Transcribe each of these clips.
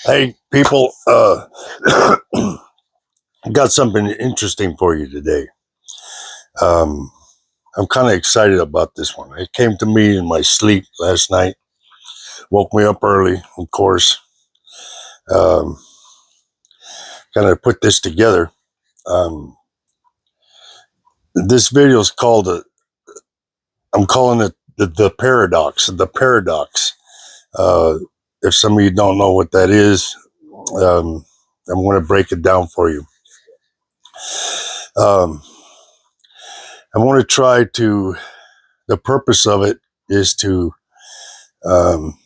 Hey, people, got something interesting for you today. Um, I'm kind of excited about this one. It came to me in my sleep last night, woke me up early, of course. Um, Kind of put this together. Um, this video is called, I'm calling it the paradox. The paradox. Uh, if some of you don't know what that is, um, I'm going to break it down for you. Um, I want to try to, the purpose of it is to um,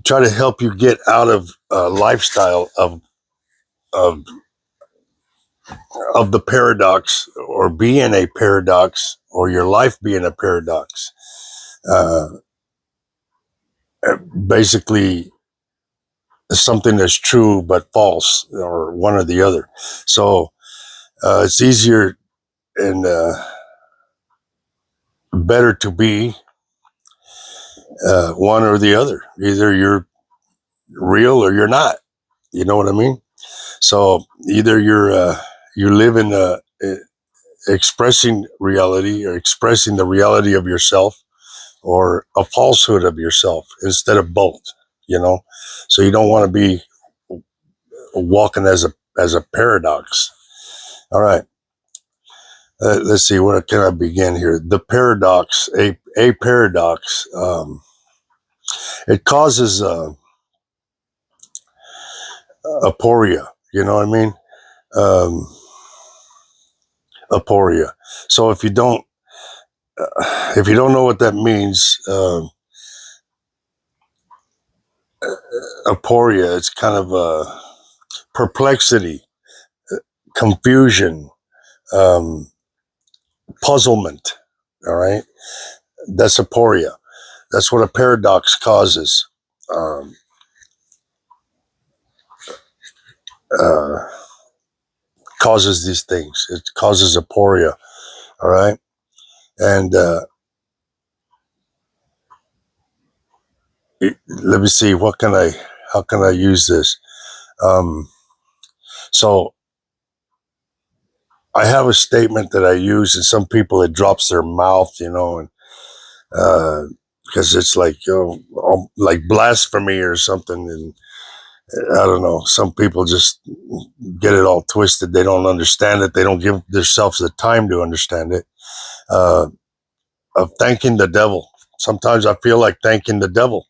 try to help you get out of a lifestyle of of the paradox, or being a paradox, or your life being a paradox. Uh, Basically, something that's true but false, or one or the other. So it's easier and better to be one or the other. Either you're real or you're not. You know what I mean? So either you live in expressing reality, or expressing the reality of yourself, or a falsehood of yourself, instead of both, you know. So you don't want to be walking as a paradox. All right. Let's see, where can I begin here? The paradox, a paradox, it causes aporia, you know what I mean? um, Aporia. So if you don't know what that means, aporia, it's kind of perplexity, confusion, um, puzzlement. All right, that's aporia. That's what a paradox causes. Um, uh, Causes these things. It causes aporia. All right, and let me see. How can I use this? Um, so I have a statement that I use, and some people it drops their mouth, you know, and because it's like, like blasphemy or something, and I don't know. Some people just get it all twisted. They don't understand it. They don't give themselves the time to understand it. Uh, of thanking the devil. Sometimes I feel like thanking the devil.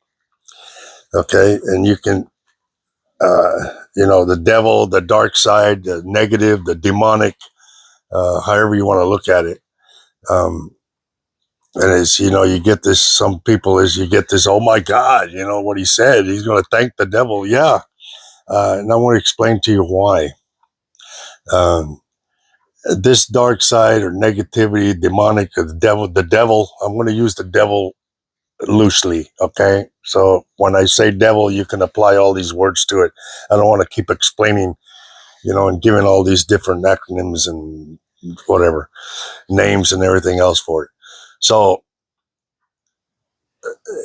Okay, and you can, the devil, the dark side, the negative, the demonic, however you want to look at it. Um, And it's, you get this, some people you get this, oh my God, what he said, he's going to thank the devil. Yeah. And I want to explain to you why. Um, this dark side, or negativity, demonic, or the devil, I'm going to use the devil loosely. Okay. So when I say devil, you can apply all these words to it. I don't want to keep explaining, and giving all these different acronyms and whatever names and everything else for it. So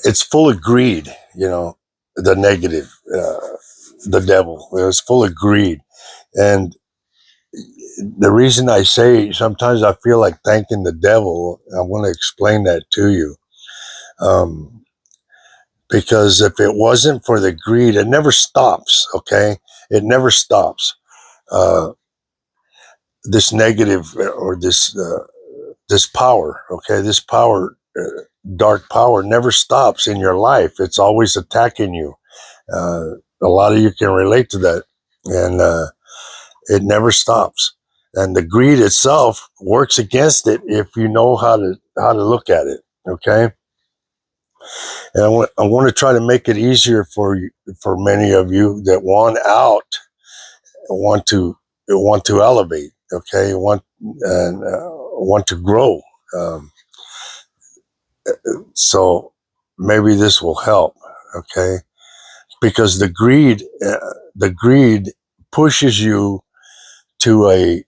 it's full of greed, the negative, the devil. It's full of greed. And the reason I say sometimes I feel like thanking the devil, I want to explain that to you. Because if it wasn't for the greed, it never stops, okay? It never stops. Uh, this negative, or this power, okay? This power, dark power, never stops in your life. It's always attacking you. A lot of you can relate to that, and it never stops. And the greed itself works against it if you know how to look at it. Okay, and I want to try to make it easier for many of you that want out, want to elevate. Okay, want to grow. Um, so maybe this will help. Okay, because the greed pushes you to a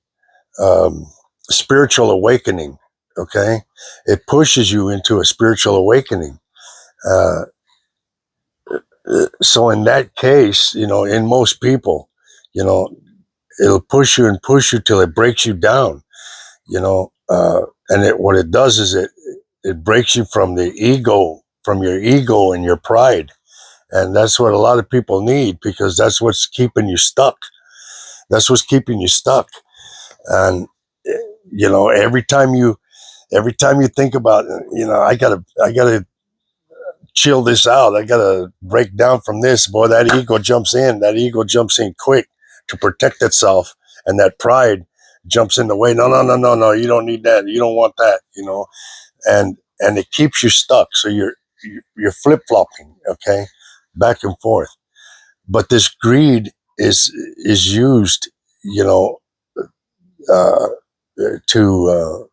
spiritual awakening. Okay, it pushes you into a spiritual awakening. Uh, So in that case, in most people, you know, it'll push you and push you till it breaks you down, and what it does is it breaks you from from your ego and your pride. And that's what a lot of people need, because that's what's keeping you stuck. That's what's keeping you stuck. And, every time you think about, I gotta chill this out. I gotta break down from this. Boy, that ego jumps in. That ego jumps in quick to protect itself, and that pride jumps in the way. No, no, no, no, no. You don't need that. You don't want that. And it keeps you stuck. So you're flip flopping, okay, back and forth. But this greed is used, you know, uh, to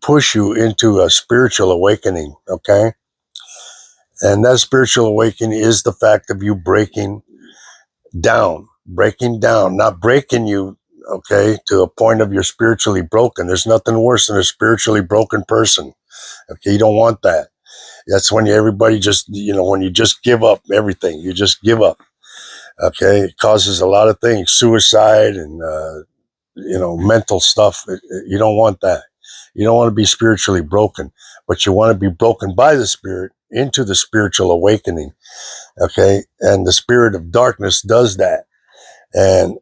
push you into a spiritual awakening, okay. And that spiritual awakening is the fact of you breaking down, not breaking you, okay, to a point of you're spiritually broken. There's nothing worse than a spiritually broken person. Okay, you don't want that. That's when everybody just, when you just give up everything, you just give up. Okay, it causes a lot of things, suicide and, mental stuff. You don't want that. You don't want to be spiritually broken, but you want to be broken by the Spirit into the spiritual awakening. Okay, and the spirit of darkness does that, and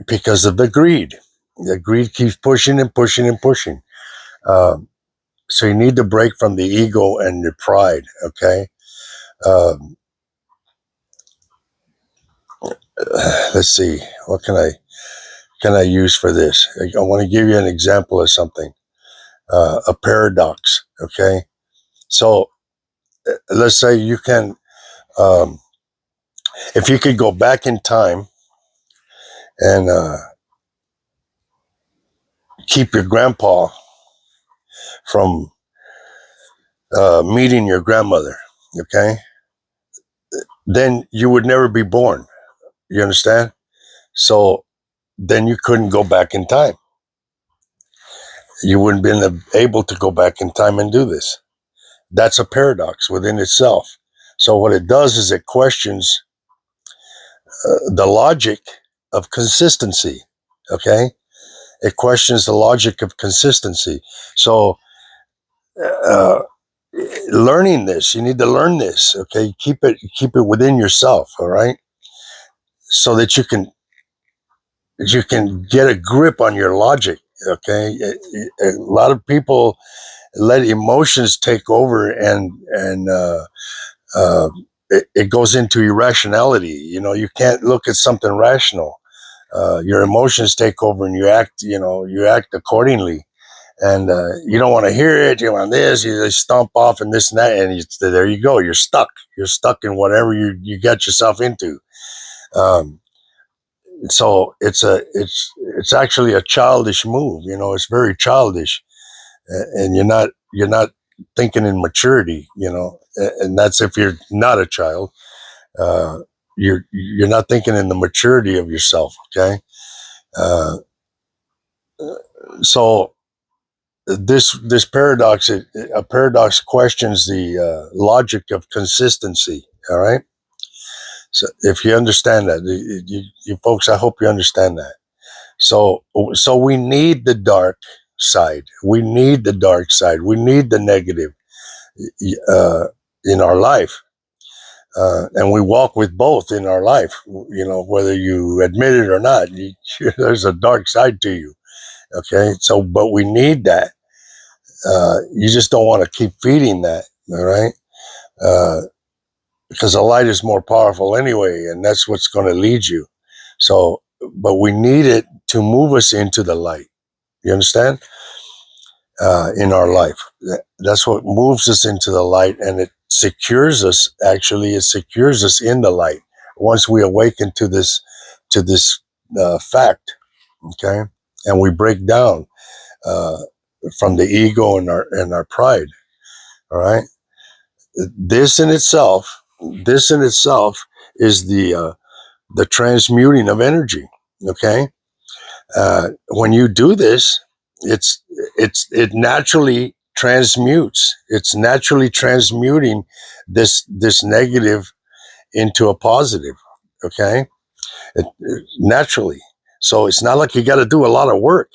because of the greed. The greed keeps pushing and pushing and pushing. So you need to break from the ego and the pride. Okay. Um, let's see. What can I use for this? I want to give you an example of something. A paradox. Okay. So let's say you can, um, if you could go back in time and keep your grandpa from meeting your grandmother. Okay. Then you would never be born. You understand? So then you couldn't go back in time. You wouldn't been able to go back in time and do this. That's a paradox within itself. So what it does is it questions the logic of consistency. Okay, it questions the logic of consistency. So uh, learning this, you need to learn this. Okay, keep it within yourself. All right, so that you can get a grip on your logic. Okay, a lot of people let emotions take over, and it goes into irrationality. You can't look at something rational. Your emotions take over, and you act accordingly. And you don't want to hear it. You want this. You just stomp off and this and that, and there you go. You're stuck. You're stuck in whatever you get yourself into. Um, so it's actually a childish move. It's very childish, and you're not thinking in maturity. And that's if you're not a child. Uh, you're not thinking in the maturity of yourself. Okay, uh, so this paradox, a paradox questions the logic of consistency. All right. So if you understand that, you folks, I hope you understand that. So we need the dark side. We need the dark side. We need the negative uh, in our life. And we walk with both in our life, whether you admit it or not. There's a dark side to you. Okay. So, but we need that. You just don't want to keep feeding that. All right. Uh, because the light is more powerful anyway, and that's what's going to lead you. So, but we need it to move us into the light. You understand? In our life. That's what moves us into the light, and it secures us. Actually, it secures us in the light once we awaken to this fact. Okay, and we break down uh, from the ego and our pride. All right, this in itself is the transmuting of energy. Okay, when you do this, it naturally transmutes. It's naturally transmuting this negative into a positive. Okay, naturally. So it's not like you got to do a lot of work.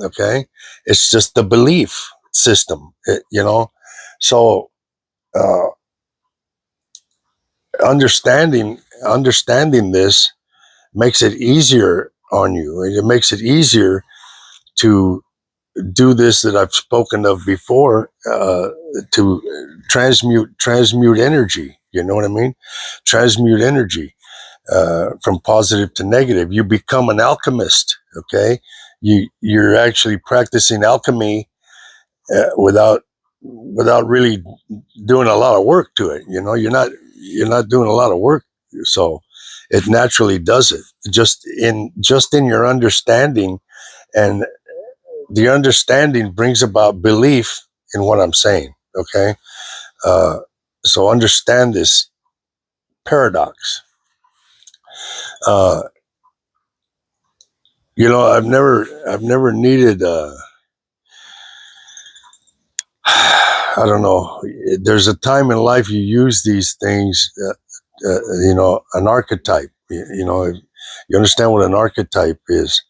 Okay, it's just the belief system. So uh, understanding this makes it easier on you. It makes it easier to do this that I've spoken of before, to transmute energy. You know what I mean? Transmute energy from positive to negative. You become an alchemist. Okay, you're actually practicing alchemy without really doing a lot of work to it. You're not doing a lot of work, so it naturally does it. Just in your understanding, and the understanding brings about belief in what I'm saying. Okay, uh, so understand this paradox. Uh, I've never needed. I don't know. There's a time in life you use these things. An archetype. You understand what an archetype is.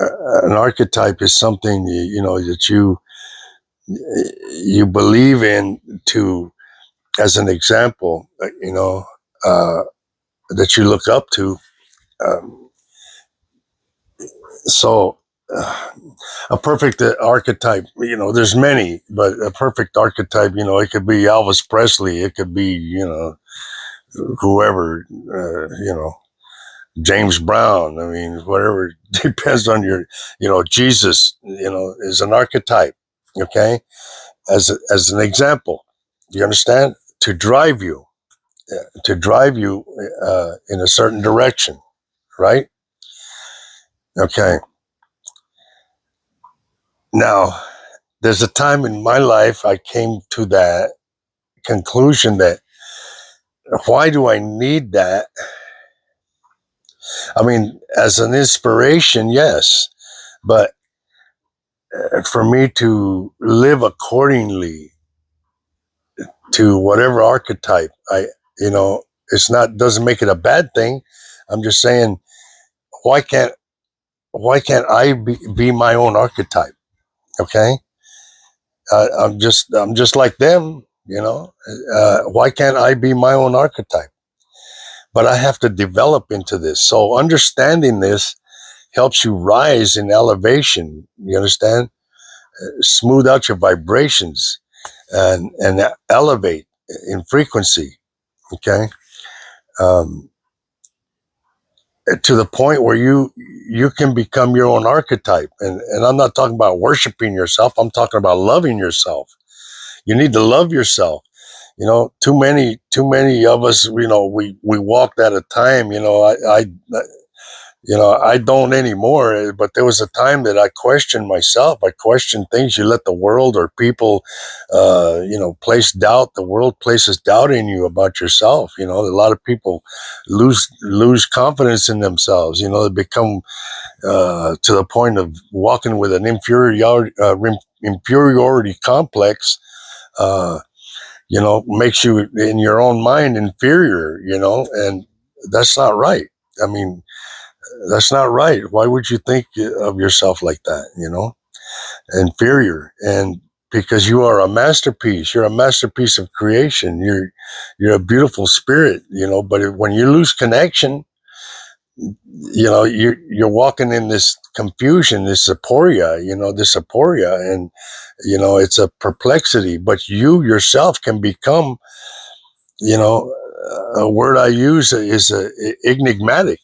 An archetype is something that you believe in, to as an example. Uh, that you look up to. Um, so. A perfect archetype, there's many, but a perfect archetype, it could be Elvis Presley, it could be, whoever, James Brown. I mean, whatever, depends on Jesus, is an archetype. Okay. As an example, you understand, to drive you in a certain direction. Right. Okay. Now, there's a time in my life I came to that conclusion that, why do I need that? I mean, as an inspiration, yes, but for me to live accordingly to whatever archetype, it's not, doesn't make it a bad thing. I'm just saying, why can't I be my own archetype? Okay, I'm just like them. Why can't I be my own archetype? But I have to develop into this. So understanding this helps you rise in elevation. You understand? Smooth out your vibrations and elevate in frequency. Okay, um, to the point where you can become your own archetype. And I'm not talking about worshiping yourself. I'm talking about loving yourself. You need to love yourself. Too many of us, we walked at a time. I don't anymore, but there was a time that I questioned myself. I questioned things. You let the world or people, place doubt. The world places doubt in you about yourself. A lot of people lose confidence in themselves. They become to the point of walking with an inferiority complex. Makes you in your own mind inferior. And that's not right. I mean, that's not right. Why would you think of yourself like that? Inferior. And because you are a masterpiece, you're a masterpiece of creation. You're a beautiful spirit. But when you lose connection, you're walking in this confusion, this aporia, and it's a perplexity. But you yourself can become, a word I use is enigmatic.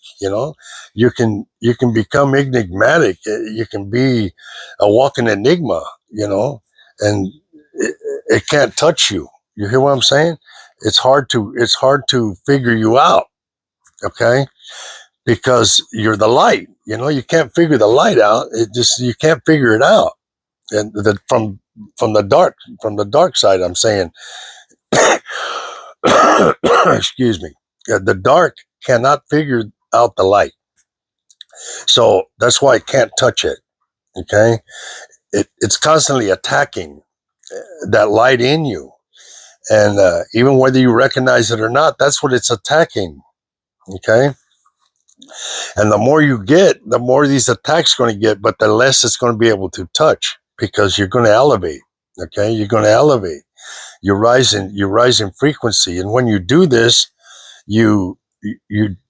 You can become enigmatic. You can be a walking enigma. And it can't touch you. You hear what I'm saying? It's hard to figure you out. Okay, because you're the light. You can't figure the light out. You can't figure it out. And from the dark side, I'm saying. Excuse me. Yeah, the dark cannot figure out the light, so that's why it can't touch it. Okay, it's constantly attacking. that light in you. And even whether you recognize it or not, that's what it's attacking. Okay. And the more you get, the more these attacks going to get, but the less it's going to be able to touch because you're going to elevate. Okay. You're going to elevate. You rise in frequency. And when you do this, you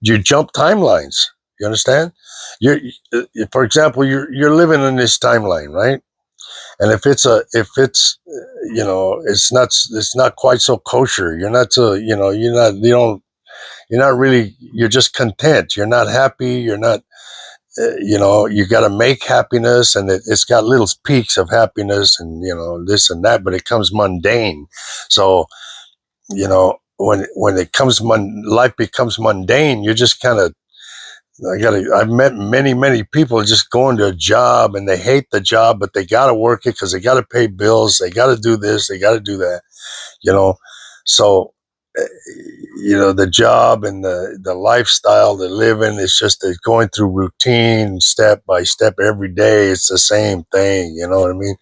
jump timelines. You understand? You're, for example, you're living in this timeline, right? And if it's it's not quite so kosher. You're not so you're not really, you're just content. You're not happy. You're not you got to make happiness, and it's got little peaks of happiness, and this and that, but it comes mundane. So when it comes life becomes mundane, you're just kind of I've met many people just going to a job and they hate the job, but they got to work it because they got to pay bills. They got to do this. They got to do that, you know? So, uh, the job and the lifestyle, the living, it's just going through routine step by step every day. It's the same thing. You know what I mean?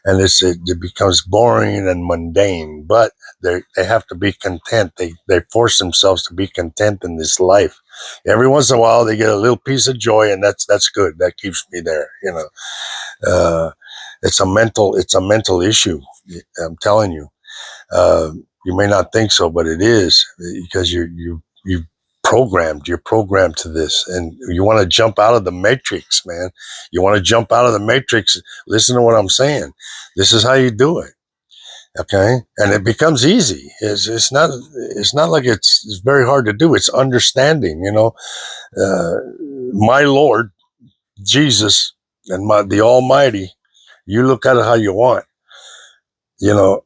And it becomes boring and mundane. But they have to be content. They force themselves to be content in this life. Every once in a while, they get a little piece of joy, and that's good. That keeps me there. Uh, it's a mental issue. I'm telling you. You may not think so, but it is because you're programmed to this, and you want to jump out of the matrix, man. You want to jump out of the matrix. Listen to what I'm saying. This is how you do it. Okay. And it becomes easy. It's not like it's very hard to do. It's understanding, uh, my Lord Jesus and the Almighty, you look at it how you want, you know,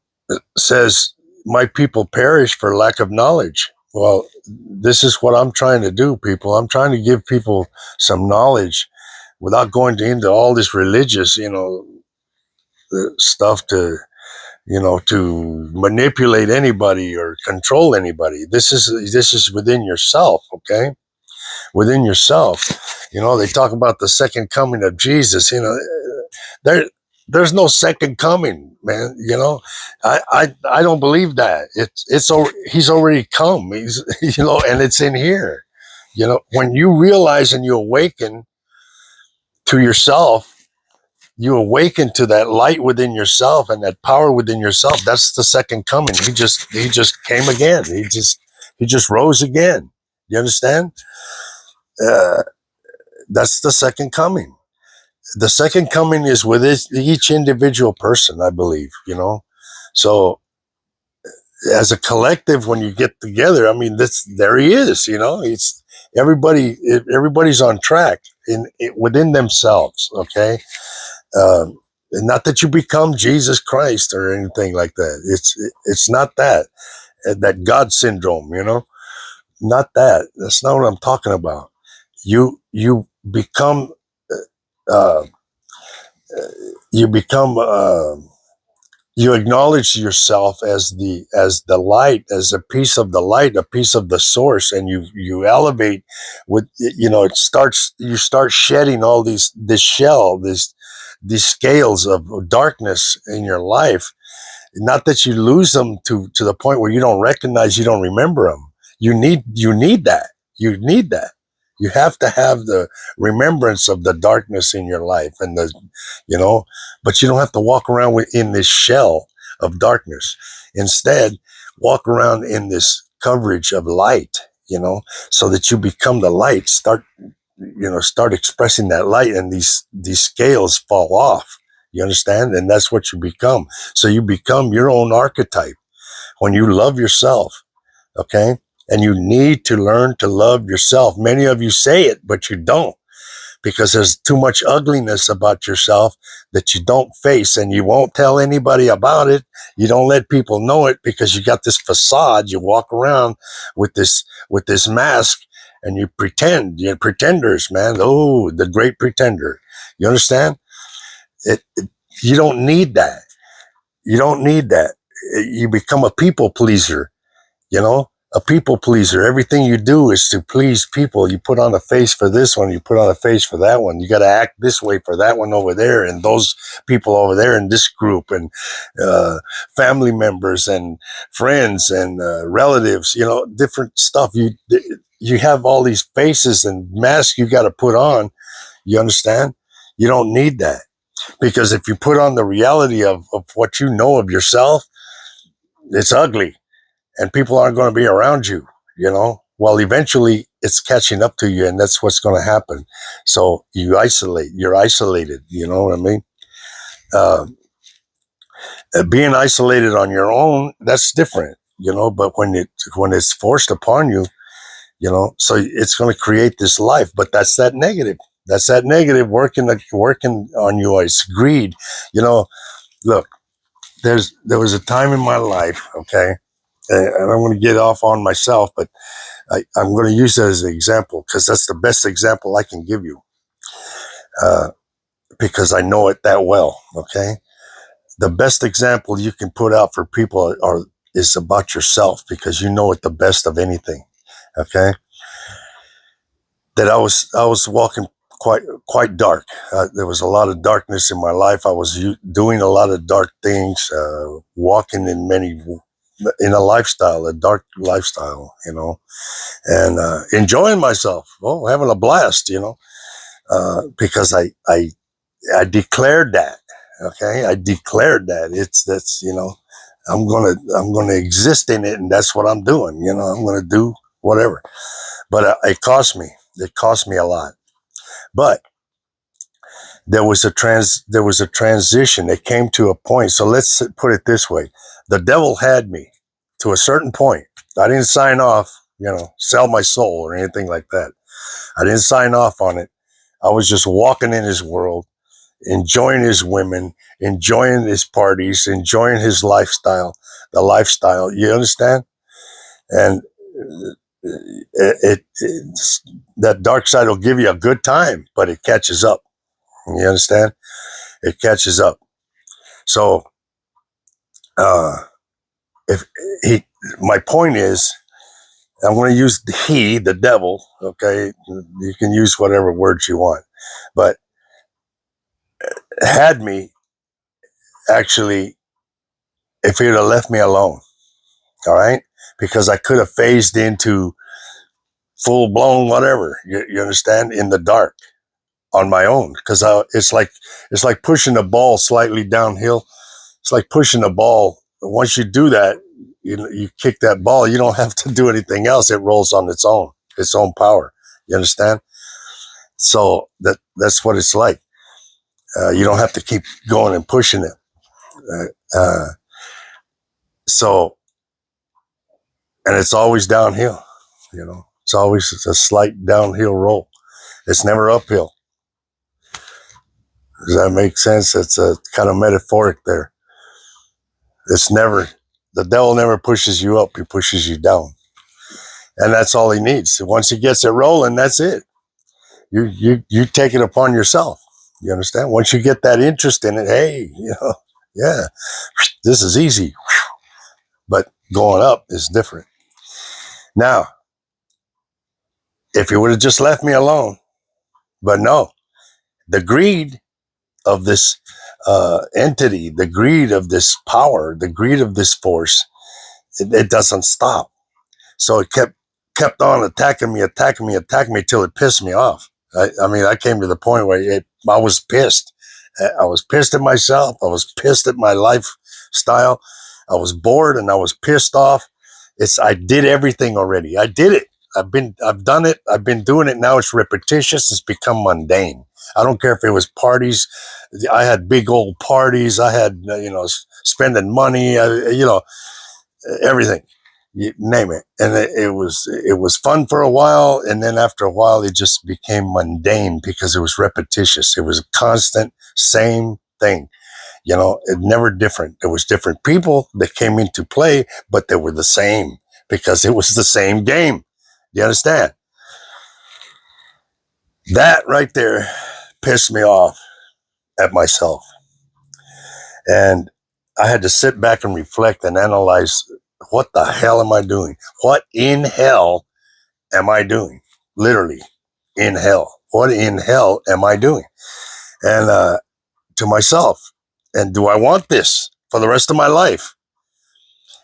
says, my people perish for lack of knowledge. Well, this is what I'm trying to do, people. I'm trying to give people some knowledge without going into all this religious, stuff to manipulate anybody or control anybody. This is within yourself, okay? Within yourself. They talk about the second coming of Jesus. There there's no second coming, man. I don't believe that. He's already come. He's and it's in here. When you realize and you awaken to yourself, you awaken to that light within yourself and that power within yourself. That's the second coming. He just came again. He just rose again. You understand? Uh, that's the second coming. The second coming is with each individual person, I believe. So as a collective, when you get together, I mean, there he is. It's everybody's on track within themselves. Okay. Not that you become Jesus Christ or anything like that. It's not that God syndrome, not that. That's not what I'm talking about. You become uh, you become you acknowledge yourself as the light, as a piece of the light, a piece of the source, and you elevate with you start shedding all this shell, these scales of darkness in your life. Not that you lose them to the point where you don't recognize, you don't remember them. You need that. You need that. You have to have the remembrance of the darkness in your life, and but you don't have to walk around in this shell of darkness. Instead, walk around in this coverage of light, so that you become the light. Start expressing that light, and these scales fall off. You understand? And that's what you become. So you become your own archetype when you love yourself. Okay. And you need to learn to love yourself. Many of you say it, but you don't, because there's too much ugliness about yourself that you don't face, and you won't tell anybody about it. You don't let people know it because you got this facade. You walk around with this mask, and you pretend. You're pretenders, man. Oh, the great pretender. You understand? You don't need that. You don't need that. You become a people pleaser, you know? a people pleaser. Everything you do is to please people. You put on a face for this one, you put on a face for that one. You got to act this way for that one over there, and those people over there in this group, and uh, family members and friends and relatives. Different stuff. You have all these faces and masks you got to put on. You understand? You don't need that, because if you put on the reality of what you know of yourself, it's ugly, and people aren't going to be around you. Well, eventually it's catching up to you, and that's what's going to happen. So you're isolated. You know what I mean? uh, Being isolated on your own, that's different. But when it's forced upon you, so it's going to create this life. But that's that negative working on you. It's greed. Look, there was a time in my life, okay, and I'm going to get off on myself, but I'm going to use that as an example because that's the best example I can give you, uh, because I know it that well. Okay, the best example you can put out for people is about yourself, because you know it the best of anything. Okay, that I was walking quite dark. There was a lot of darkness in my life. I was doing a lot of dark things, walking in a dark lifestyle, and enjoying myself, having a blast, because I declared that. Okay, I declared that that's I'm gonna exist in it, and that's what I'm doing. I'm gonna do whatever. But it cost me. It cost me a lot. But there was a transition. It came to a point. So let's put it this way: the devil had me to a certain point. I didn't sign off, sell my soul or anything like that. I didn't sign off on it. I was just walking in his world, enjoying his women, enjoying his parties, enjoying his lifestyle, the lifestyle. You understand? And that dark side will give you a good time, but it catches up. You understand? It catches up. So, uh, if he, my point is, I'm going to use the devil. Okay, you can use whatever words you want, but had me actually, if he'd have left me alone, all right, because I could have phased into full blown whatever. You understand? In the dark on my own, because it's like pushing a ball slightly downhill. It's like pushing a ball. Once you do that, you kick that ball. You don't have to do anything else. It rolls on its own power. You understand? So that's what it's like. You don't have to keep going and pushing it. Uh, so, and it's always downhill. It's always a slight downhill roll. It's never uphill. Does that make sense? It's a kind of metaphoric there. It's never, the devil never pushes you up, he pushes you down. And that's all he needs. Once he gets it rolling, that's it. You take it upon yourself. You understand? Once you get that interest in it, hey, yeah, this is easy. But going up is different. Now, if he would have just left me alone, but no, the greed of this entity, the greed of this power, the greed of this force, it doesn't stop. So it kept on attacking me till it pissed me off. I mean, I came to the point where I was pissed. I was pissed at myself. I was pissed at my lifestyle. I was bored and I was pissed off. I did everything already. I did it. I've done it. I've been doing it. Now it's repetitious. It's become mundane. I don't care if it was parties. I had big old parties. I had, spending money, everything, you name it. And it was fun for a while. And then after a while, it just became mundane because it was repetitious. It was a constant same thing. It never different. There was different people that came into play, but they were the same because it was the same game. You understand? That right there pissed me off at myself. And I had to sit back and reflect and analyze what the hell am I doing? What in hell am I doing? Literally, in hell. What in hell am I doing? And to myself, and do I want this for the rest of my life?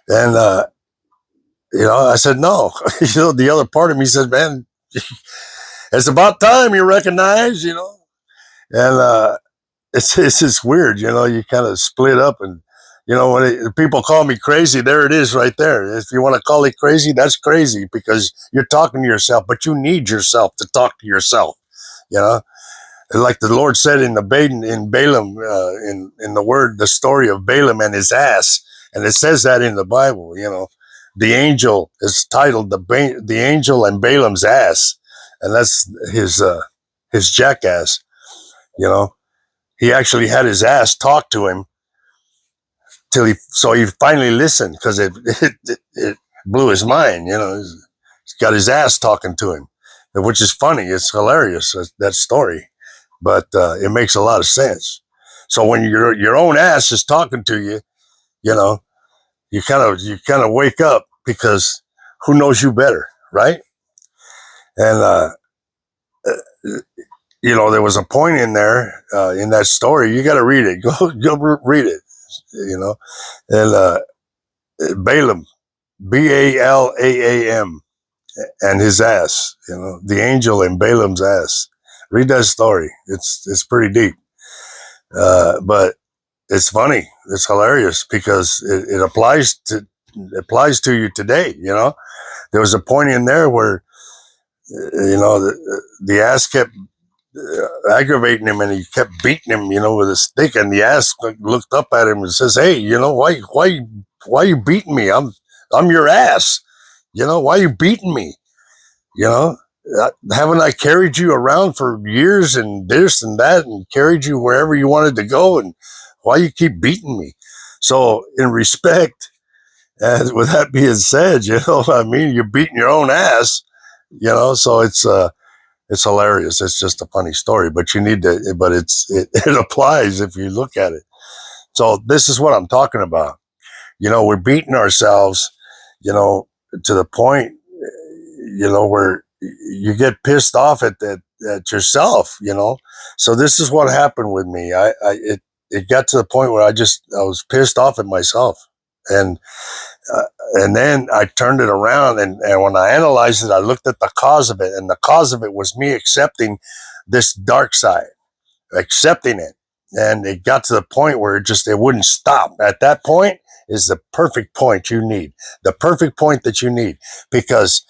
And I said no. The other part of me said, man, it's about time you recognize, and it's just weird, you kind of split up, and when people call me crazy, there it is right there. If you want to call it crazy, that's crazy, because you're talking to yourself, but you need yourself to talk to yourself, you know. And like the Lord said in Balaam, in the story of Balaam and his ass, and it says that in the Bible. The angel is titled the angel and Balaam's ass, and that's his jackass. You know, he actually had his ass talk to him so he finally listened, because it blew his mind. He's got his ass talking to him, which is funny. It's hilarious, that story, but it makes a lot of sense. So when your own ass is talking to you, you know, you kind of wake up, because who knows you better, right? And there was a point in there, in that story. You got to read it. Go read it. And Balaam, Balaam, and his ass. The angel and Balaam's ass. Read that story. It's pretty deep, but it's funny. It's hilarious, because it applies to you today. There was a point in there where the ass kept aggravating him, and he kept beating him, with a stick. And the ass looked up at him and says, "Hey, why you beating me? I'm your ass. Why you beating me? You know, haven't I carried you around for years, and this and that, and carried you wherever you wanted to go? And why you keep beating me?" So, in respect, and with that being said, you're beating your own ass. So it's hilarious. It's just a funny story, but it applies if you look at it. So this is what I'm talking about. We're beating ourselves, to the point, where you get pissed off at yourself, So this is what happened with me. It got to the point where I was pissed off at myself, and uh, and then I turned it around, and when I analyzed it, I looked at the cause of it, and the cause of it was me accepting this dark side, accepting it. And it got to the point where it wouldn't stop. At that point is the perfect point you need, the perfect point that you need, because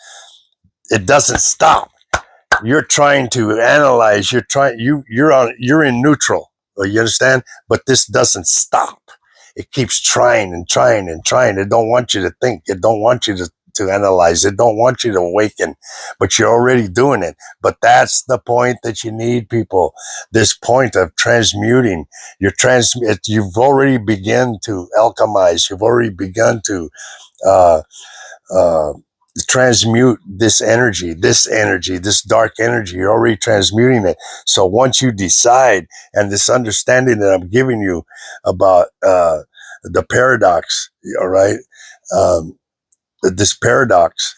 it doesn't stop. You're trying to analyze. You're in neutral. You understand? But this doesn't stop. It keeps trying and trying and trying. It don't want you to think. It don't want you to analyze. It don't want you to awaken, but you're already doing it. But that's the point that you need, people. This point of transmuting. You've already begun to alchemize. You've already begun to uh, uh, transmute this energy, this dark energy. You're already transmuting it. So once you decide, and this understanding that I'm giving you about the paradox, all right, this paradox,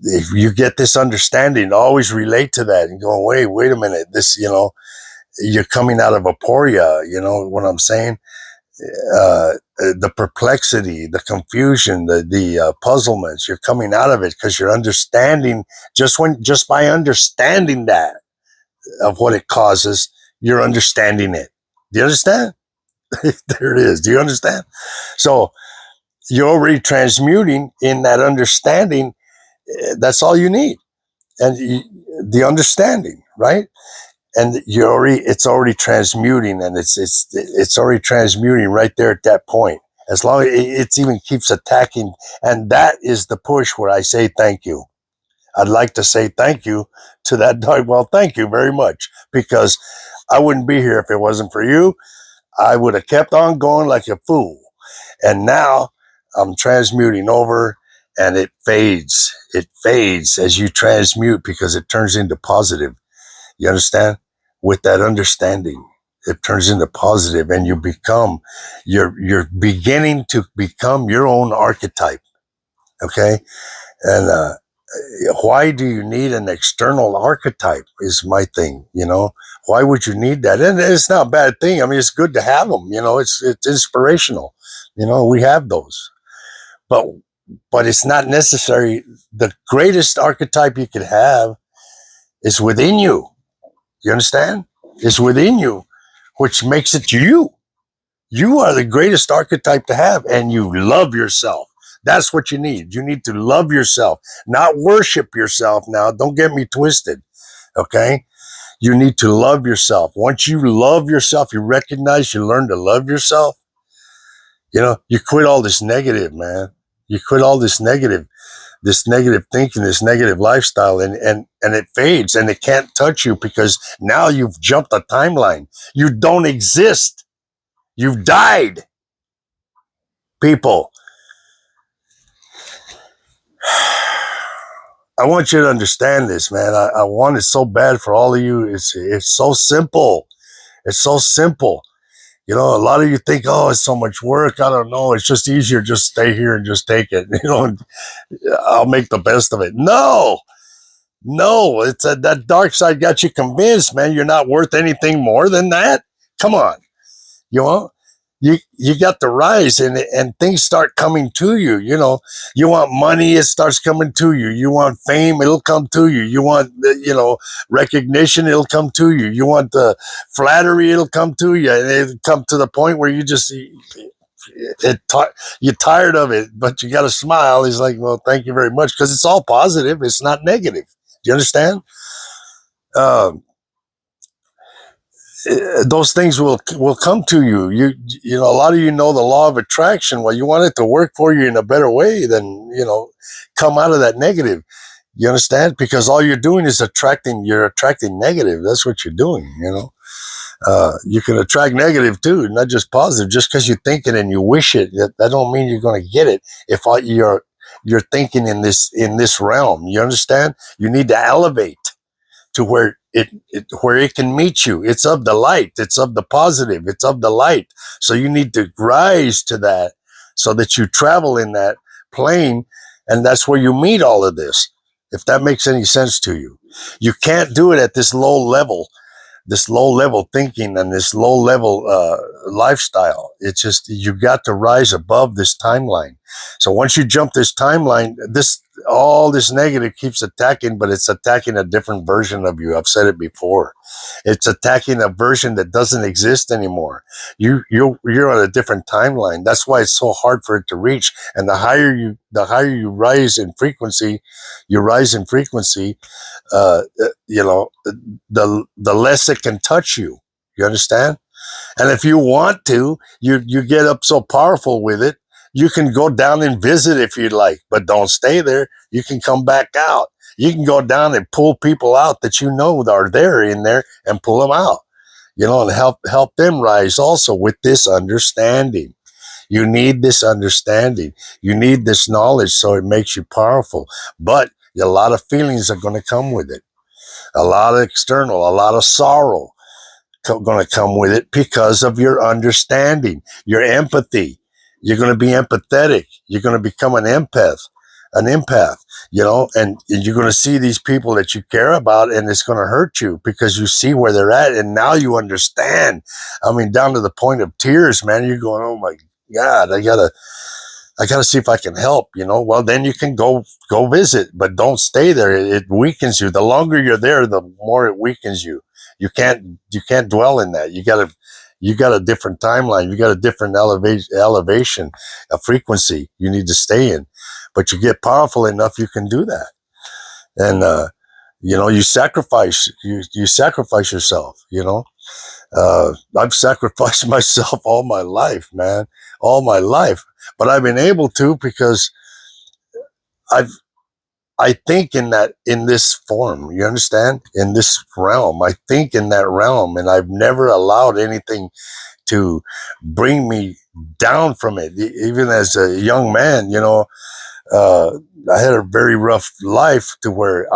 if you get this understanding, always relate to that and go, wait a minute, you're coming out of aporia, what I'm saying? The perplexity, the confusion, the puzzlements. You're coming out of it because you're understanding. Just by understanding that of what it causes, you're understanding it. Do you understand? There it is. Do you understand? So you're already transmuting in that understanding. That's all you need, and the understanding, right? And it's already transmuting, and it's already transmuting right there at that point. As long as it even keeps attacking, and that is the push where I say thank you. I'd like to say thank you to that dog. Well, thank you very much, because I wouldn't be here if it wasn't for you. I would have kept on going like a fool, and now I'm transmuting over, and it fades. It fades as you transmute, because it turns into positive. You understand? With that understanding. It turns into positive, and you're beginning to become your own archetype. Okay. And why do you need an external archetype is my thing. Why would you need that? And it's not a bad thing. I mean, it's good to have them. It's inspirational. We have those, but it's not necessary. The greatest archetype you could have is within you. You understand? It's within you, which makes it you. You are the greatest archetype to have, and you love yourself. That's what you need. You need to love yourself, not worship yourself. Now, don't get me twisted. Okay. You need to love yourself. Once you love yourself, you recognize, you learn to love yourself. You quit all this negative, man. You quit all this negative thinking, this negative lifestyle, and it fades, and it can't touch you because now you've jumped a timeline. You don't exist. You've died. People, I want you to understand this, man. I want it so bad for all of you. It's so simple. It's so simple. A lot of you think, oh, it's so much work. I don't know. It's just easier. Just stay here and just take it. I'll make the best of it. No, it's that dark side got you convinced, man. You're not worth anything more than that. Come on. You know, you got to rise, and things start coming to you. You want money, it starts coming to you. You want fame, it'll come to you. You want recognition, it'll come to you. You want the flattery, it'll come to you, and it'll come to the point where you're tired of it, but you got to smile. He's like, well, thank you very much, because it's all positive. It's not negative. Do you understand? Um, those things will come to you. A lot of you know the law of attraction. Well, you want it to work for you in a better way than come out of that negative. You understand? Because all you're doing is you're attracting negative. That's what you're doing. You can attract negative too, not just positive. Just because you think it and you wish it, that don't mean you're going to get it. If you're thinking in this realm, you understand? You need to elevate to where it can meet you. It's of the light. It's of the positive. It's of the light. So you need to rise to that so that you travel in that plane, and that's where you meet all of this. If that makes any sense to you, you can't do it at this low level thinking and this low level lifestyle. It's just, you got to rise above this timeline. So once you jump this timeline, all this negative keeps attacking, but it's attacking a different version of you. I've said it before. It's attacking a version that doesn't exist anymore. You're on a different timeline. That's why it's so hard for it to reach. And the higher you rise in frequency, uh, the less it can touch you. You understand? And if you want to, you get up so powerful with it, you can go down and visit if you'd like, but don't stay there. You can come back out. You can go down and pull people out that are there in there, and pull them out, and help them rise also with this understanding. You need this understanding. You need this knowledge, so it makes you powerful. But a lot of feelings are going to come with it. A lot of external, a lot of sorrow going to come with it because of your understanding, your empathy. You're going to be empathetic. You're going to become an empath, and you're going to see these people that you care about, and it's going to hurt you because you see where they're at, and now you understand. I mean, down to the point of tears, man. You're going, oh my God, I gotta see if I can help. Well, then you can go visit, but don't stay there. It weakens you. The longer you're there, the more it weakens you. You can't dwell in that. You got a different timeline. You got a different elevation, a frequency you need to stay in. But you get powerful enough, you can do that. And you sacrifice yourself. I've sacrificed myself all my life, man, all my life. But I've been able to because I think in this form, you understand? In this realm, I think in that realm, and I've never allowed anything to bring me down from it. Even as a young man, I had a very rough life to where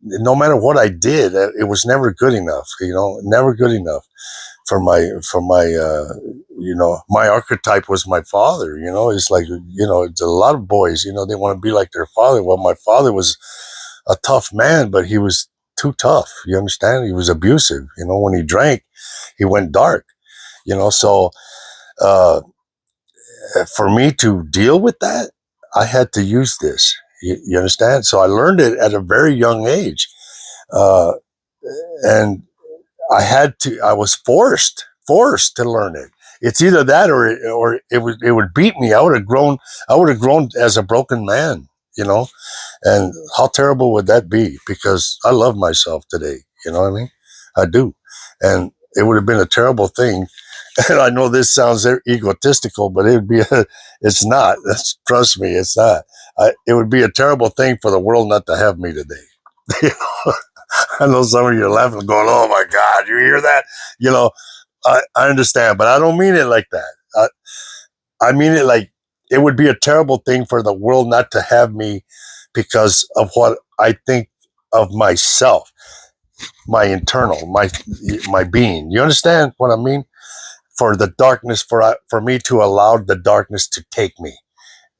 no matter what I did, it was never good enough, never good enough my archetype was my father. It's like, it's a lot of boys, they want to be like their father. Well, my father was a tough man, but he was too tough. You understand? He was abusive. When he drank, he went dark. So uh, for me to deal with that, I had to use this. You understand? So I learned it at a very young age, uh, and I was forced to learn it. It's either that or it would beat me. I would have grown as a broken man, you know. And how terrible would that be? Because I love myself today. You know what I mean? I do. And it would have been a terrible thing. And I know this sounds egotistical, but it's not. Trust me, it's not. It would be a terrible thing for the world not to have me today. You know? I know some of you are laughing, going, "Oh my God, you hear that?" You know, I understand, but I don't mean it like that. I mean it like it would be a terrible thing for the world not to have me because of what I think of myself, my internal, my being. You understand what I mean? For the darkness, for me to allow the darkness to take me.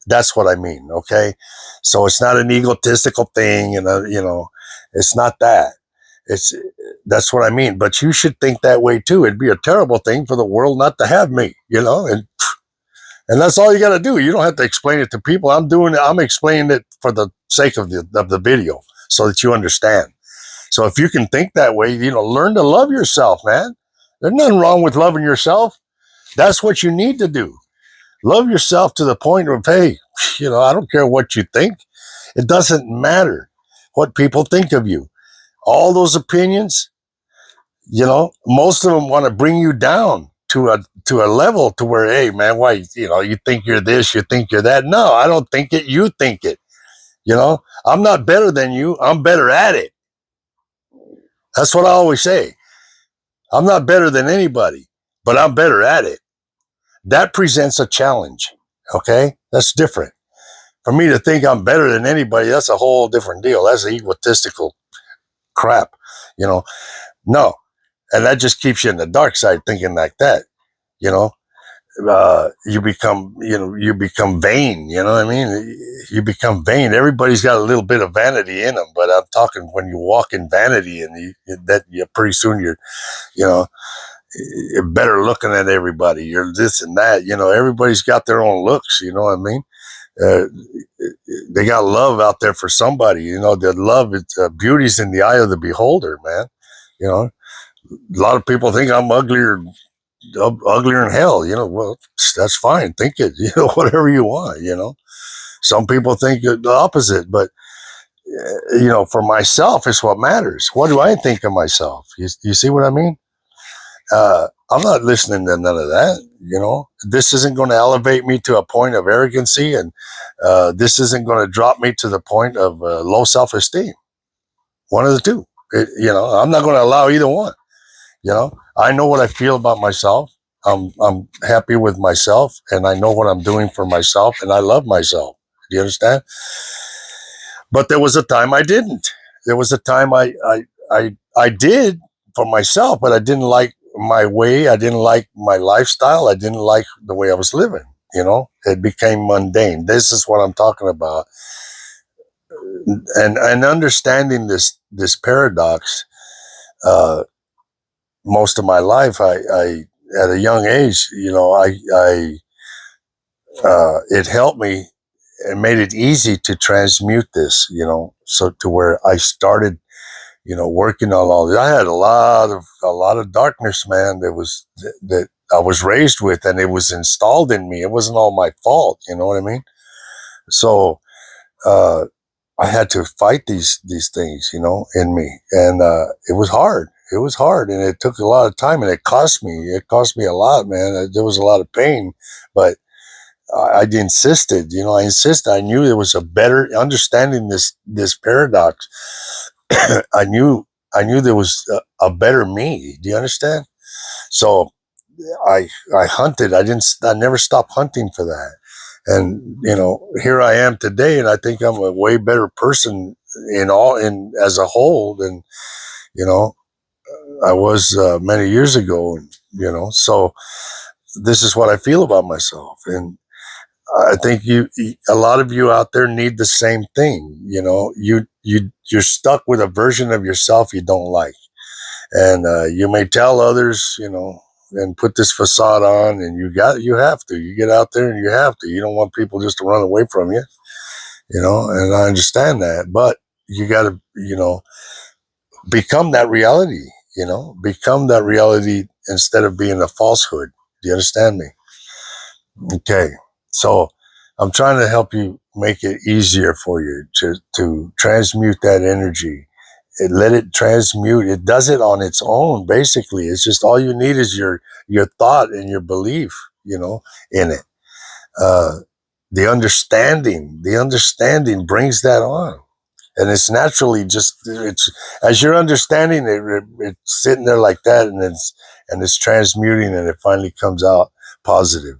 That's what I mean. Okay, so it's not an egotistical thing, and it's not that. It's That's what I mean. But you should think that way too. It'd be a terrible thing for the world not to have me. And that's all you got to do. You don't have to explain it to people. I'm explaining it for the sake of the video so that you understand. So if you can think that way, learn to love yourself, man. There's nothing wrong with loving yourself. That's what you need to do. Love yourself to the point of, hey, I don't care what you think. It doesn't matter what people think of you. All those opinions, most of them want to bring you down to a level to where, hey, man, why, you think you're this, you think you're that. No, I don't think it. You think it. I'm not better than you. I'm better at it. That's what I always say. I'm not better than anybody, but I'm better at it. That presents a challenge. Okay. That's different. For me to think I'm better than anybody, that's a whole different deal. That's egotistical crap, you know. No. And that just keeps you in the dark side thinking like that, you know. You become vain. You know what I mean? You become vain. Everybody's got a little bit of vanity in them, but I'm talking when you walk in vanity, and you pretty soon you know, you're better looking than everybody. You're this and that. Everybody's got their own looks. You know what I mean? Uh, they got love out there for somebody. The love, beauty's in the eye of the beholder, man. You know, a lot of people think I'm uglier than hell. Well, that's fine. Think it. Whatever you want. Some people think the opposite, but for myself, it's what matters. What do I think of myself? You see what I mean? I'm not listening to none of that. This isn't going to elevate me to a point of arrogancy, and this isn't going to drop me to the point of low self-esteem. One of the two. I'm not going to allow either one. I know what I feel about myself. I'm happy with myself, and I know what I'm doing for myself, and I love myself. Do you understand? But there was a time I didn't. There was a time I did for myself, but I didn't like my way. I didn't like my lifestyle. I didn't like the way I was living. It became mundane. This is what I'm talking about. And understanding this paradox, most of my life, I at a young age, it helped me and made it easy to transmute this, so to where I started, working on all this. I had a lot of darkness, man, that I was raised with, and it was installed in me. It wasn't all my fault. You know what I mean? So, uh, I had to fight these things, in me, and it was hard. It was hard, and it took a lot of time, and it cost me. It cost me a lot, man. There was a lot of pain, but I insisted. I insisted. I knew there was a better understanding this paradox. I knew there was a better me. Do you understand? So I hunted. I never stopped hunting for that. And here I am today, and I think I'm a way better person in as a whole than you know I was many years ago. And So this is what I feel about myself. And I think a lot of you out there need the same thing. You're stuck with a version of yourself you don't like. And you may tell others, and put this facade on, and you have to. You get out there and you have to. You don't want people just to run away from you, and I understand that. But you got to, become that reality, become that reality instead of being a falsehood. Do you understand me? Okay. So I'm trying to help you make it easier for you to transmute that energy. Let it transmute. It does it on its own, basically. It's just all you need is your thought and your belief, in it. Uh, the understanding brings that on. And it's naturally it's as you're understanding it's sitting there like that, and it's transmuting, and it finally comes out positive.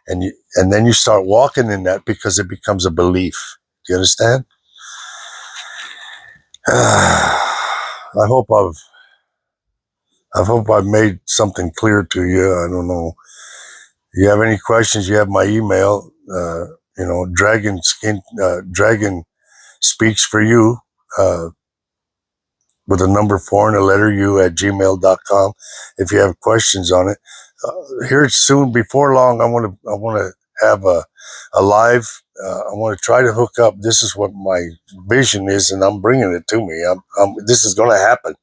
And then you start walking in that because it becomes a belief. Do you understand? I hope I've made something clear to you. I don't know. You have any questions? You have my email. Dragon speaks for you. With a number 4 and a letter U at gmail.com. If you have questions on it, here soon, before long, I want to have a live. I want to try to hook up. This is what my vision is, and I'm bringing it to me. This is going to happen.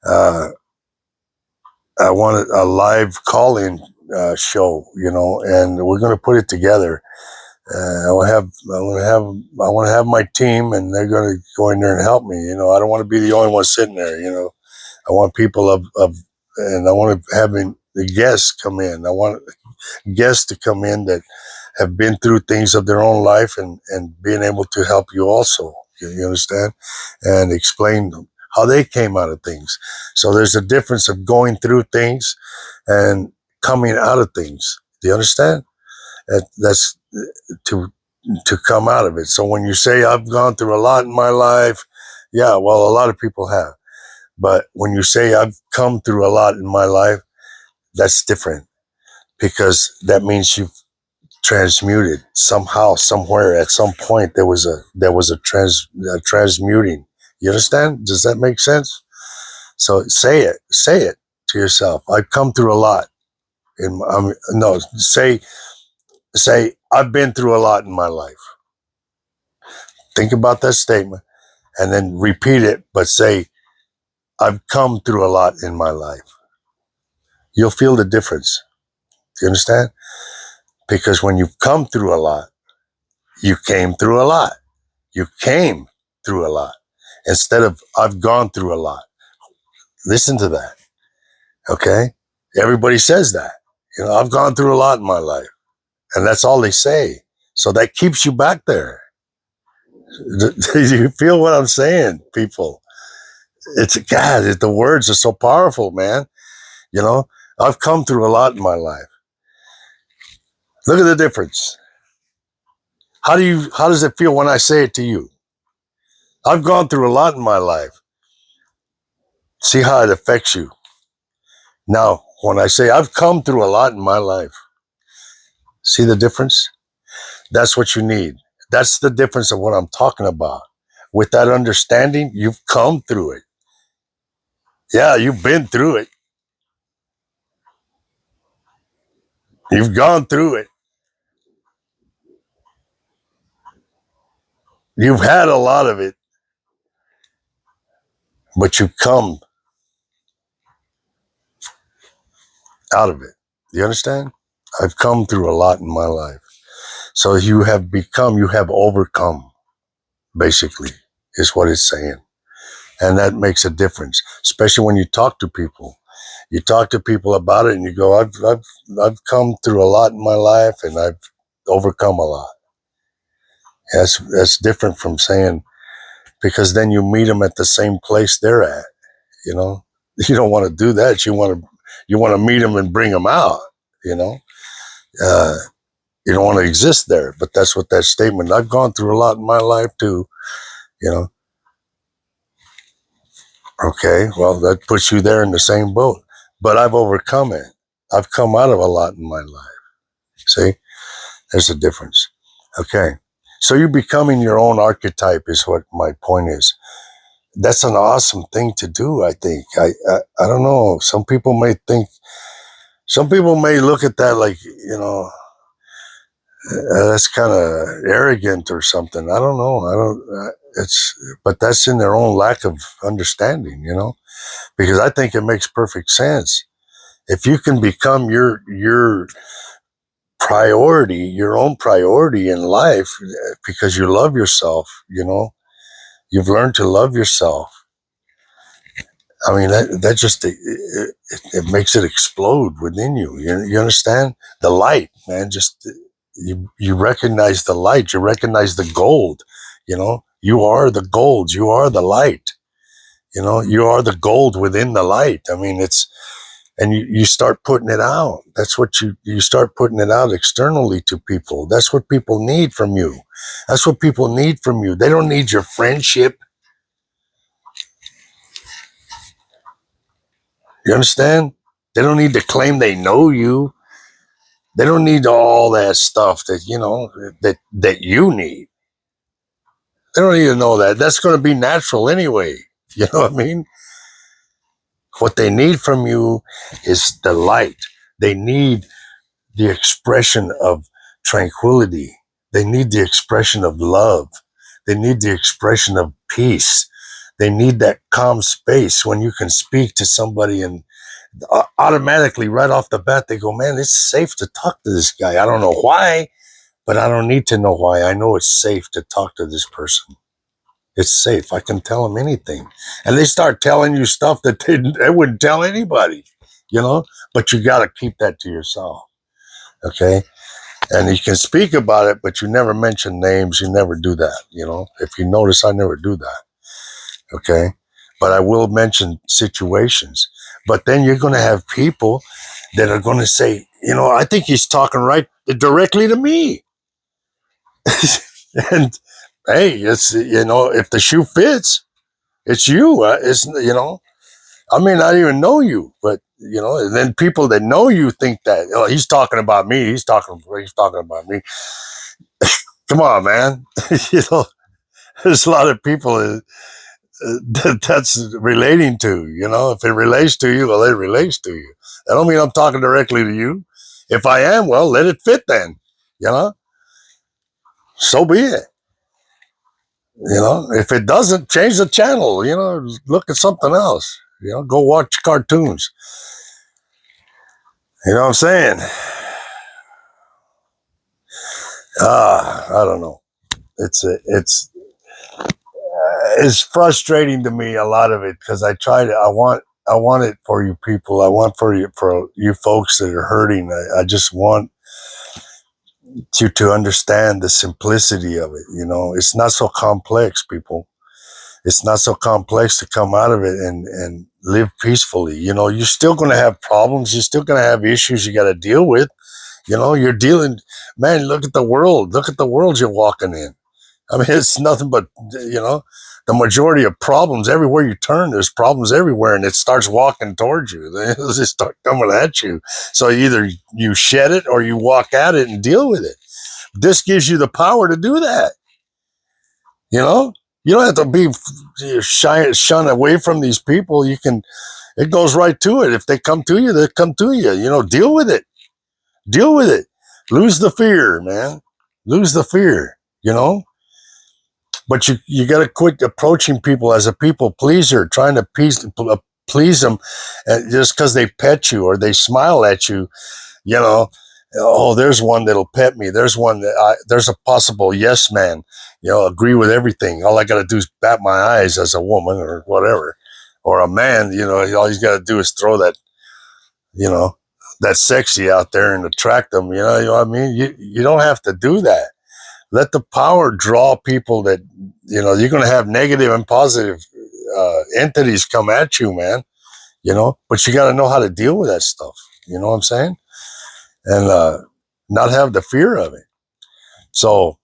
I want a live call-in show, and we're going to put it together. I want to have my team, and they're going to go in there and help me. I don't want to be the only one sitting there. I want people and I want to have the guests come in. I want guests to come in that have been through things of their own life, and being able to help you also. You understand? And explain how they came out of things. So there's a difference of going through things and coming out of things. Do you understand? That's to come out of it. So when you say I've gone through a lot in my life, yeah, well, a lot of people have. But when you say I've come through a lot in my life, that's different, because that means you've transmuted somehow, somewhere, at some point. There was a transmuting. You understand? Does that make sense? So say it to yourself. I've come through a lot. No, say I've been through a lot in my life. Think about that statement and then repeat it, but say I've come through a lot in my life. You'll feel the difference. Do you understand? Because when you've come through a lot, you came through a lot. You came through a lot instead of I've gone through a lot. Listen to that. Okay? Everybody says that. I've gone through a lot in my life. And that's all they say. So that keeps you back there. Do you feel what I'm saying, people? The words are so powerful, man. I've come through a lot in my life. Look at the difference. How does it feel when I say it to you? I've gone through a lot in my life. See how it affects you. Now, when I say I've come through a lot in my life, see the difference? That's what you need. That's the difference of what I'm talking about. With that understanding, you've come through it. Yeah, you've been through it. You've gone through it. You've had a lot of it, but you've come out of it. Do you understand? I've come through a lot in my life. So you have overcome, basically, is what it's saying. And that makes a difference, especially when you talk to people. You talk to people about it and you go, I've come through a lot in my life and I've overcome a lot. That's different from saying, because then you meet them at the same place they're at. You know, you don't want to do that. You want to meet them and bring them out. You know, uh, you don't want to exist there. But that's what that statement. I've gone through a lot in my life too. You know, okay, well that puts you there in the same boat. but I've overcome it. I've come out of a lot in my life. See, there's a difference. Okay. So you're becoming your own archetype is what my point is. That's an awesome thing to do, I think. I don't know. Some people may look at that like, that's kind of arrogant or something. I don't know. But that's in their own lack of understanding, because I think it makes perfect sense. If you can become your priority, your own priority in life, because you love yourself, you've learned to love yourself. I mean, that just, it makes it explode within you. You understand? The light, man, just, you recognize the light, you recognize the gold, you are the gold, you are the light, you are the gold within the light. I mean, and you start putting it out. That's what you start putting it out externally to people. That's what people need from you. That's what people need from you. They don't need your friendship. You understand? They don't need to claim they know you. They don't need all that stuff that, that you need. They don't need to know that. That's going to be natural anyway. You know what I mean? What they need from you is the light. They need the expression of tranquility. They need the expression of love. They need the expression of peace. They need that calm space when you can speak to somebody and automatically right off the bat, they go, man, it's safe to talk to this guy. I don't know why, but I don't need to know why. I know it's safe to talk to this person. It's safe. I can tell them anything. And they start telling you stuff that they wouldn't tell anybody, but you got to keep that to yourself. Okay. And you can speak about it, but you never mention names. You never do that. If you notice, I never do that. Okay. But I will mention situations. But then you're going to have people that are going to say, I think he's talking right directly to me. And hey, it's, if the shoe fits, it's you. I may not even know you, but, and then people that know you think that, he's talking about me. He's talking about me. Come on, man. There's a lot of people that's relating to, if it relates to you, well, it relates to you. That don't mean I'm talking directly to you. If I am, well, let it fit then, so be it. If it doesn't, change the channel, look at something else, go watch cartoons. You know what I'm saying? I don't know. It's frustrating to me, a lot of it, because I want it for you people. I want for you folks that are hurting. I just want you to understand the simplicity of it. It's not so complex, people. It's not so complex to come out of it and live peacefully. You're still going to have problems. You're still going to have issues you got to deal with. You're dealing, man, look at the world. Look at the world you're walking in. I mean, it's nothing but, the majority of problems everywhere you turn, there's problems everywhere, and it starts walking towards you. They just start coming at you. So either you shed it or you walk at it and deal with it. This gives you the power to do that. You don't have to be shun away from these people. It goes right to it. If they come to you, they come to you. Deal with it. Deal with it. Lose the fear, man. Lose the fear, But you got to quit approaching people as a people pleaser, trying to please them just because they pet you or they smile at you, Oh, there's one that'll pet me. There's one there's a possible yes man, agree with everything. All I got to do is bat my eyes as a woman or whatever, or a man, all he's got to do is throw that, that sexy out there and attract them. You know what I mean? You don't have to do that. Let the power draw people that, you're going to have negative and positive entities come at you, man, but you got to know how to deal with that stuff. You know what I'm saying? And not have the fear of it. So,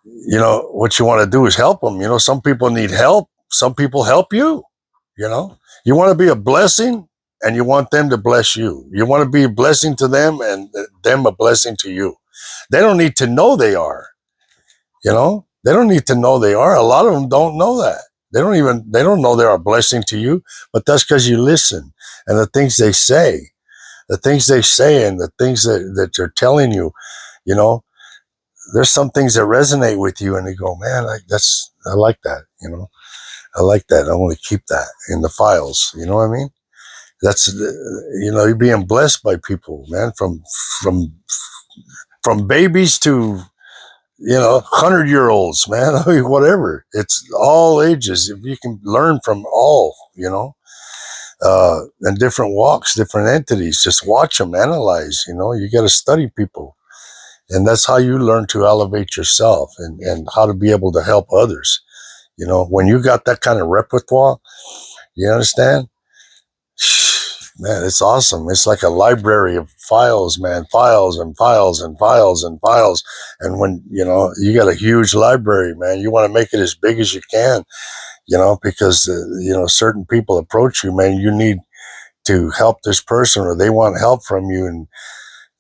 what you want to do is help them. Some people need help. Some people help you. You want to be a blessing. and you want them to bless you. You want to be a blessing to them and them a blessing to you. They don't need to know they are, you know? They don't need to know they are. A lot of them don't know that. They don't know they're a blessing to you, but that's because you listen. And the things they say and the things that they're telling you, you know, there's some things that resonate with you and you go, man, I like that, you know? I like that. I want to keep that in the files. You know what I mean? That's, you know, you're being blessed by people, man, from from babies to, you know, 100-year-olds, man. I mean, whatever. It's all ages. If you can learn from all, you know, and different walks, different entities, just watch them, analyze. You know, you got to study people, and that's how you learn to elevate yourself and how to be able to help others. You know, when you got that kind of repertoire, you understand? Man, it's awesome. It's like a library of files, man, files and files and files and files. And when, you know, you got a huge library, man, you want to make it as big as you can, you know, because, you know, certain people approach you, man, you need to help this person or they want help from you. And,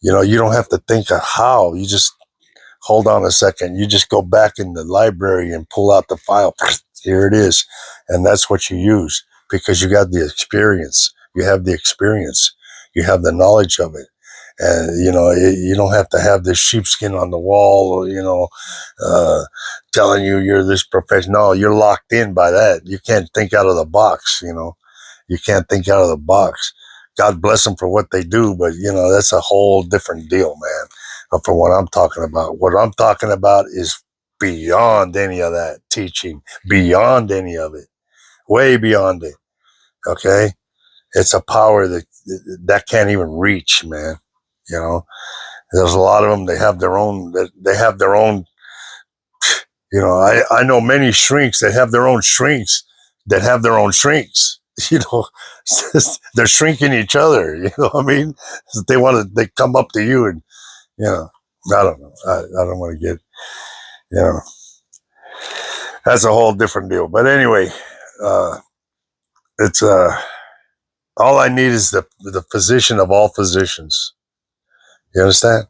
you know, you don't have to think of how. You just hold on a second. You just go back in the library and pull out the file. Here it is. And that's what you use because you got the experience. You have the experience. You have the knowledge of it. And, you know, you don't have to have this sheepskin on the wall or, you know, telling you you're this professional. No, you're locked in by that. You can't think out of the box, you know. You can't think out of the box. God bless them for what they do, but, you know, that's a whole different deal, man, for what I'm talking about. What I'm talking about is beyond any of that teaching, beyond any of it, way beyond it, okay? It's a power that can't even reach, man, you know? There's a lot of them, they have their own, you know, I know many shrinks that have their own shrinks that have their own shrinks. You know, they're shrinking each other. You know what I mean? They come up to you and, you know, I don't know. I don't want to get, you know, that's a whole different deal. But anyway, uh, it's, all I need is the physician of all physicians. You understand?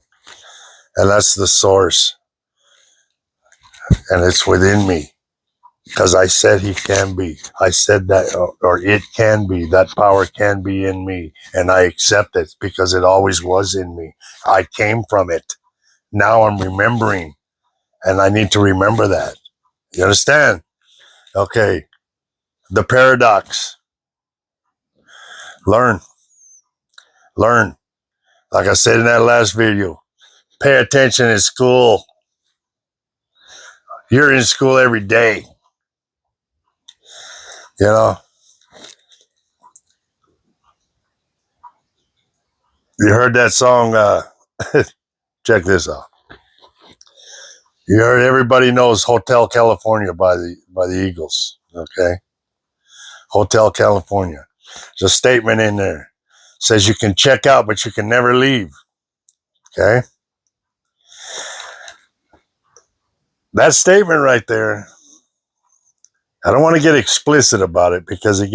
And that's the source. And it's within me. Because I said he can be. I said that, or it can be. That power can be in me. And I accept it because it always was in me. I came from it. Now I'm remembering. And I need to remember that. You understand? Okay. The paradox. Learn. Learn. Like I said in that last video, pay attention in school. You're in school every day. You know? You heard that song, check this out. You heard everybody knows Hotel California by the Eagles. Okay. Hotel California. There's a statement in there. It says you can check out, but you can never leave. Okay. That statement right there, I don't want to get explicit about it because it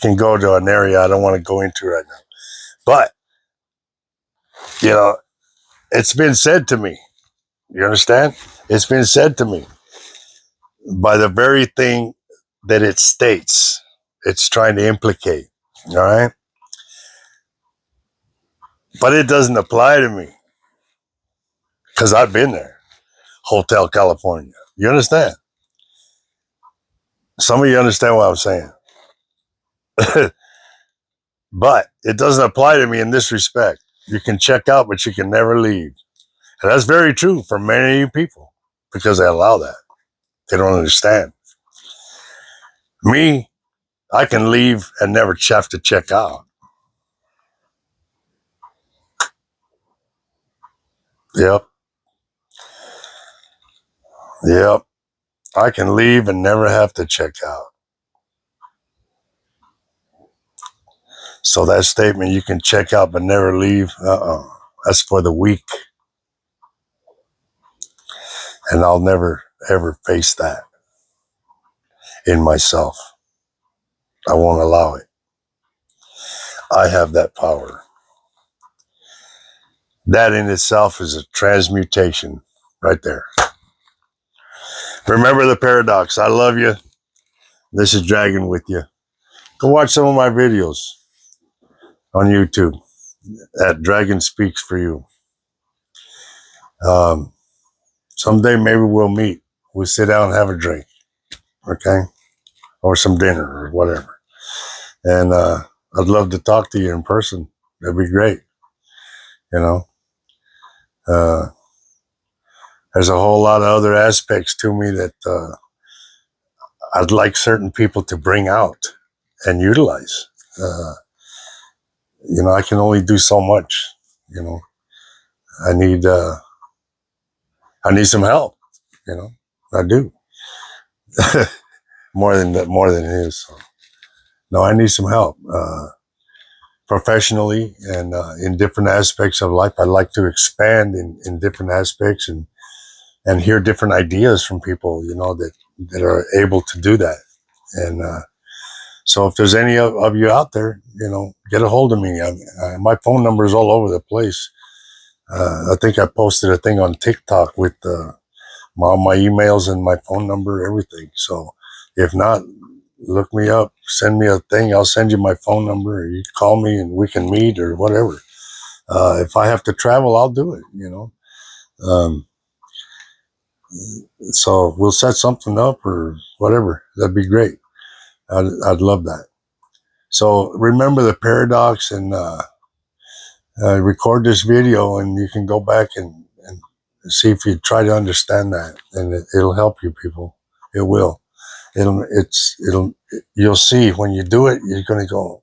can go to an area I don't want to go into right now. But, you know, it's been said to me. You understand? It's been said to me by the very thing that it states. It's trying to implicate. All right. But it doesn't apply to me because I've been there. Hotel California. You understand? Some of you understand what I'm saying. But it doesn't apply to me in this respect. You can check out, but you can never leave. And that's very true for many people because they allow that. They don't understand. Me, I can leave and never have to check out. Yep. Yep. I can leave and never have to check out. So that statement, you can check out but never leave, that's for the weak. And I'll never, ever face that in myself. I won't allow it. I have that power. That in itself is a transmutation right there. Remember the paradox. I love you. This is Dragon with you. Go watch some of my videos on YouTube at Dragon Speaks for You. Someday maybe we'll meet. We'll sit down and have a drink, okay? Or some dinner or whatever. And I'd love to talk to you in person. That'd be great. You know, there's a whole lot of other aspects to me that I'd like certain people to bring out and utilize. You know, I can only do so much. You know, I need some help. You know, I do more than his. So. No, I need some help professionally and in different aspects of life. I'd like to expand in different aspects and hear different ideas from people. You know that are able to do that. And so, if there's any of you out there, you know, get a hold of me. My phone number is all over the place. I think I posted a thing on TikTok with my emails and my phone number, everything. So if not, look me up, send me a thing. I'll send you my phone number, or you call me and we can meet or whatever. If I have to travel, I'll do it, you know. So we'll set something up or whatever. That'd be great. I'd love that. So remember the paradox and record this video, and you can go back and see if you try to understand that, and it'll help you, people. It will. You'll see when you do it, you're going to go,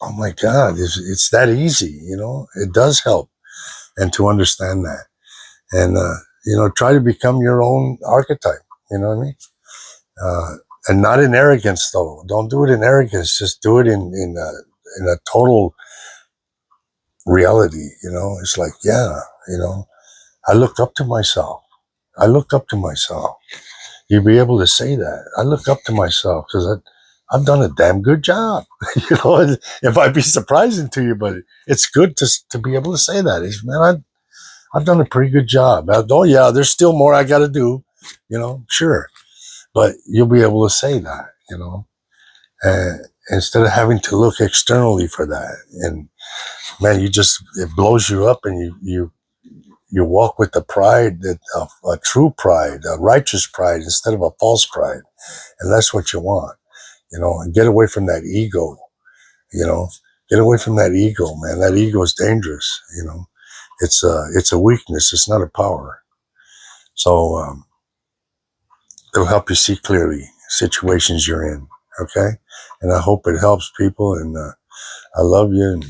oh my God, it's that easy. You know, it does help, and to understand that, and you know, try to become your own archetype. You know what I mean? And not in arrogance, though. Don't do it in arrogance. Just do it in a total reality. You know, it's like, yeah, you know, I look up to myself. I look up to myself. You'll be able to say that. I look up to myself because I've done a damn good job. You know, it might be surprising to you, but it's good to be able to say that. Man, I've done a pretty good job. Oh yeah, there's still more I got to do. You know, sure, but you'll be able to say that. You know, instead of having to look externally for that. And man, it blows you up, and you walk with the pride of a true pride, a righteous pride instead of a false pride. And that's what you want, you know, and get away from that ego, you know, get away from that ego, man. That ego is dangerous, you know, it's a weakness. It's not a power. So, it'll help you see clearly situations you're in. Okay. And I hope it helps people. And, I love you, and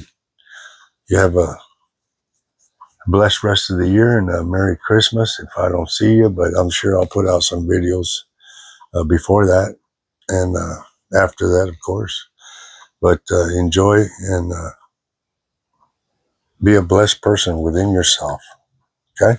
you have a blessed rest of the year, and a Merry Christmas if I don't see you, but I'm sure I'll put out some videos before that and after that, of course. But enjoy and be a blessed person within yourself. Okay?